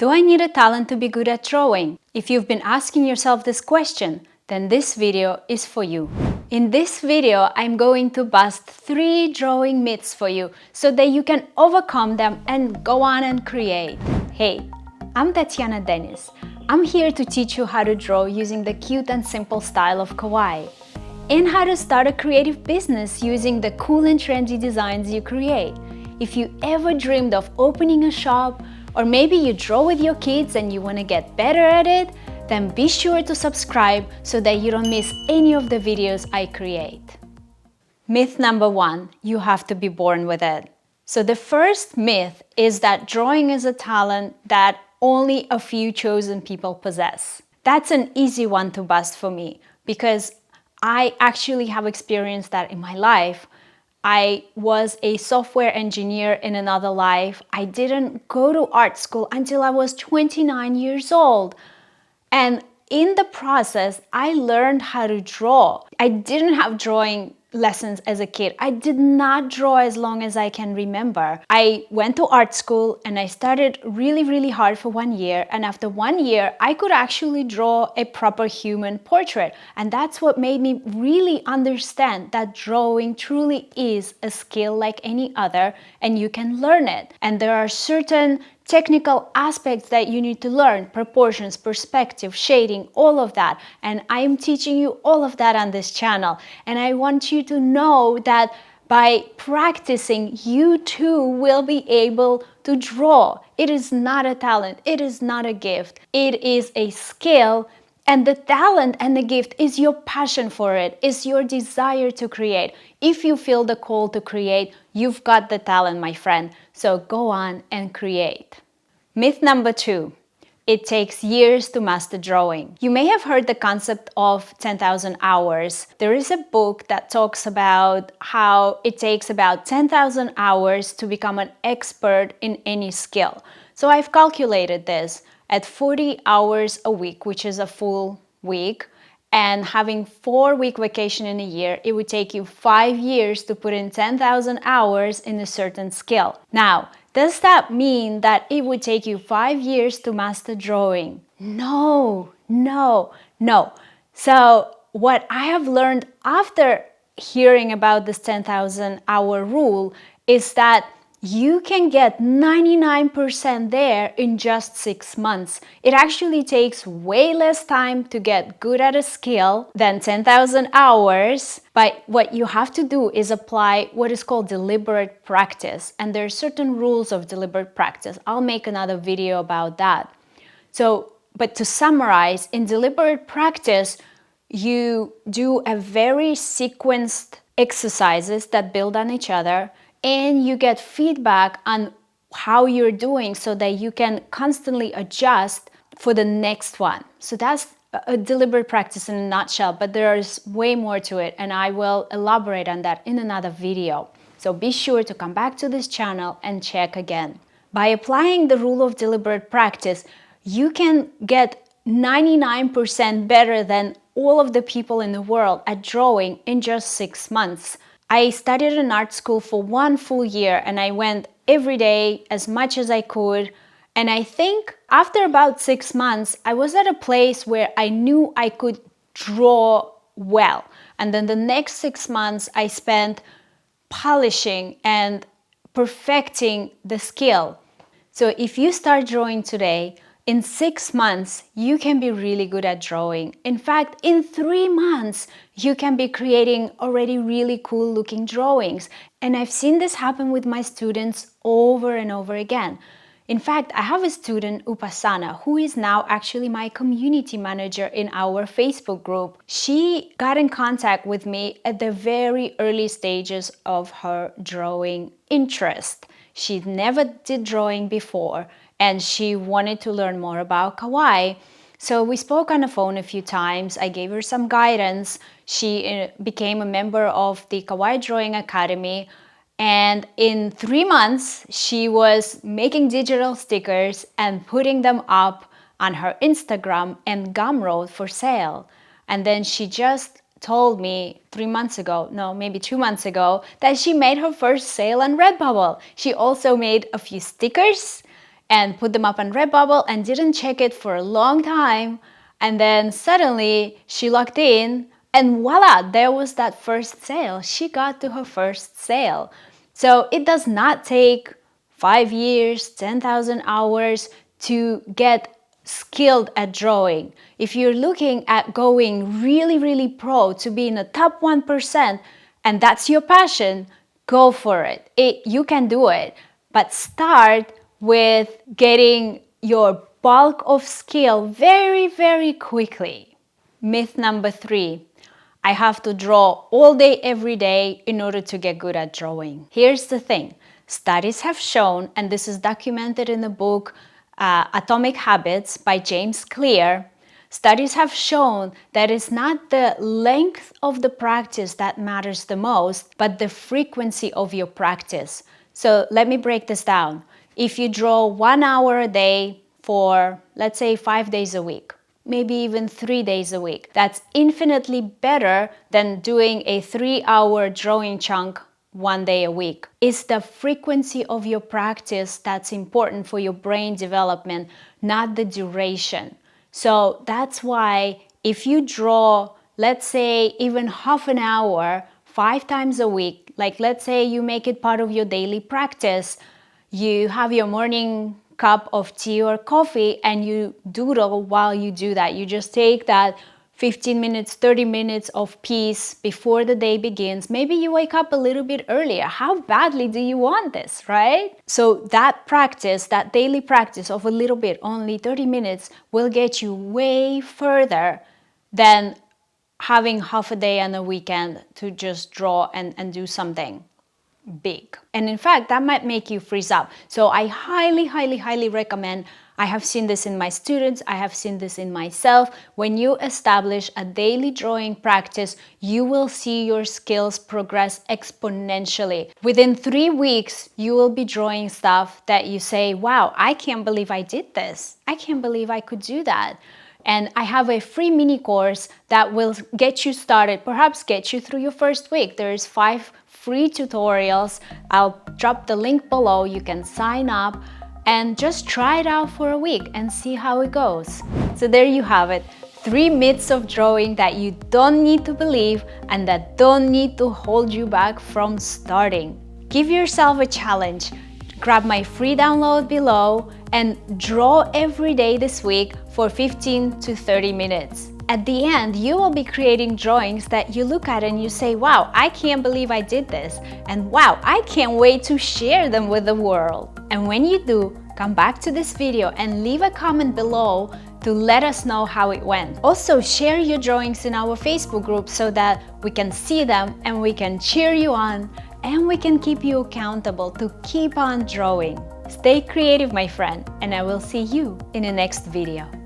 Do I need a talent to be good at drawing? If you've been asking yourself this question, then this video is for you. In this video, I'm going to bust 3 drawing myths for you so that you can overcome them and go on and create. Hey, I'm Tatiana Denis. I'm here to teach you how to draw using the cute and simple style of kawaii, and how to start a creative business using the cool and trendy designs you create. If you ever dreamed of opening a shop, or maybe you draw with your kids and you want to get better at it, then be sure to subscribe so that you don't miss any of the videos I create. Myth number 1, you have to be born with it. So the first myth is that drawing is a talent that only a few chosen people possess. That's an easy one to bust for me because I actually have experienced that in my life. I was a software engineer in another life. I didn't go to art school until I was 29 years old. And in the process, I learned how to draw. I didn't have drawing lessons as a kid. I did not draw as long as I can remember. I went to art school and I started really hard for 1 year. And after 1 year, I could actually draw a proper human portrait. And that's what made me really understand that drawing truly is a skill like any other, and you can learn it. And there are certain technical aspects that you need to learn: proportions, perspective, shading, all of that. And I am teaching you all of that on this channel. And I want you to know that by practicing, you too will be able to draw. It is not a talent. It is not a gift. It is a skill. And the talent and the gift is your passion for it, is your desire to create. If you feel the call to create, you've got the talent, my friend. So go on and create. Myth number 2, it takes years to master drawing. You may have heard the concept of 10,000 hours. There is a book that talks about how it takes about 10,000 hours to become an expert in any skill. So I've calculated this. At 40 hours a week, which is a full week, and having 4-week vacation in a year, it would take you 5 years to put in 10,000 hours in a certain skill. Now, does that mean that it would take you 5 years to master drawing? No. So what I have learned after hearing about this 10,000 hour rule is that you can get 99% there in just 6 months. It actually takes way less time to get good at a skill than 10,000 hours. But what you have to do is apply what is called deliberate practice. And there are certain rules of deliberate practice. I'll make another video about that. But to summarize, in deliberate practice, you do a very sequenced exercises that build on each other, and you get feedback on how you're doing so that you can constantly adjust for the next one. So that's a deliberate practice in a nutshell, but there is way more to it, and I will elaborate on that in another video. So be sure to come back to this channel and check again. By applying the rule of deliberate practice, you can get 99% better than all of the people in the world at drawing in just 6 months. I studied in art school for 1 full year, and I went every day as much as I could. And I think after about 6 months, I was at a place where I knew I could draw well. And then the next 6 months I spent polishing and perfecting the skill. So if you start drawing today, in 6 months, you can be really good at drawing. In fact, in 3 months, you can be creating already really cool looking drawings. And I've seen this happen with my students over and over again. In fact, I have a student, Upasana, who is now actually my community manager in our Facebook group. She got in contact with me at the very early stages of her drawing interest. She never did drawing before, and she wanted to learn more about kawaii. So we spoke on the phone a few times. I gave her some guidance. She became a member of the Kawaii Drawing Academy. And in 3 months, she was making digital stickers and putting them up on her Instagram and Gumroad for sale. And then she just told me 3 months ago, no, maybe 2 months ago, that she made her first sale on Redbubble. She also made a few stickers and put them up on Redbubble and didn't check it for a long time. And then suddenly she logged in and voila, there was that first sale. She got to her first sale. So it does not take 5 years, 10,000 hours to get skilled at drawing. If you're looking at going really, really pro to be in the top 1% and that's your passion, go for it. You can do it, but start with getting your bulk of skill very, very quickly. Myth number 3. I have to draw all day, every day in order to get good at drawing. Here's the thing. Studies have shown, and this is documented in the book Atomic Habits by James Clear, studies have shown that it's not the length of the practice that matters the most, but the frequency of your practice. So let me break this down. If you draw 1 hour a day for, let's say, 5 days a week, maybe even 3 days a week, that's infinitely better than doing a 3-hour drawing chunk 1 day a week. It's the frequency of your practice that's important for your brain development, not the duration. So that's why if you draw, let's say, even half an hour, 5 times a week, like let's say you make it part of your daily practice, you have your morning cup of tea or coffee and you doodle while you do that. You just take that 15 minutes, 30 minutes of peace before the day begins. Maybe you wake up a little bit earlier. How badly do you want this, right? So that practice, that daily practice of a little bit, only 30 minutes, will get you way further than having half a day and a weekend to just draw and do something big. And in fact, that might make you freeze up. So I highly, highly, highly recommend. I have seen this in my students, I have seen this in myself. When you establish a daily drawing practice, you will see your skills progress exponentially. Within 3 weeks, you will be drawing stuff that you say, wow, I can't believe I did this. I can't believe I could do that. And I have a free mini course that will get you started, perhaps get you through your first week. There's 5 free tutorials. I'll drop the link below. You can sign up and just try it out for a week and see how it goes. So there you have it. 3 myths of drawing that you don't need to believe and that don't need to hold you back from starting. Give yourself a challenge. Grab my free download below and draw every day this week for 15 to 30 minutes. At the end, you will be creating drawings that you look at and you say, wow, I can't believe I did this. And wow, I can't wait to share them with the world. And when you do, come back to this video and leave a comment below to let us know how it went. Also, share your drawings in our Facebook group so that we can see them and we can cheer you on and we can keep you accountable to keep on drawing. Stay creative, my friend, and I will see you in the next video.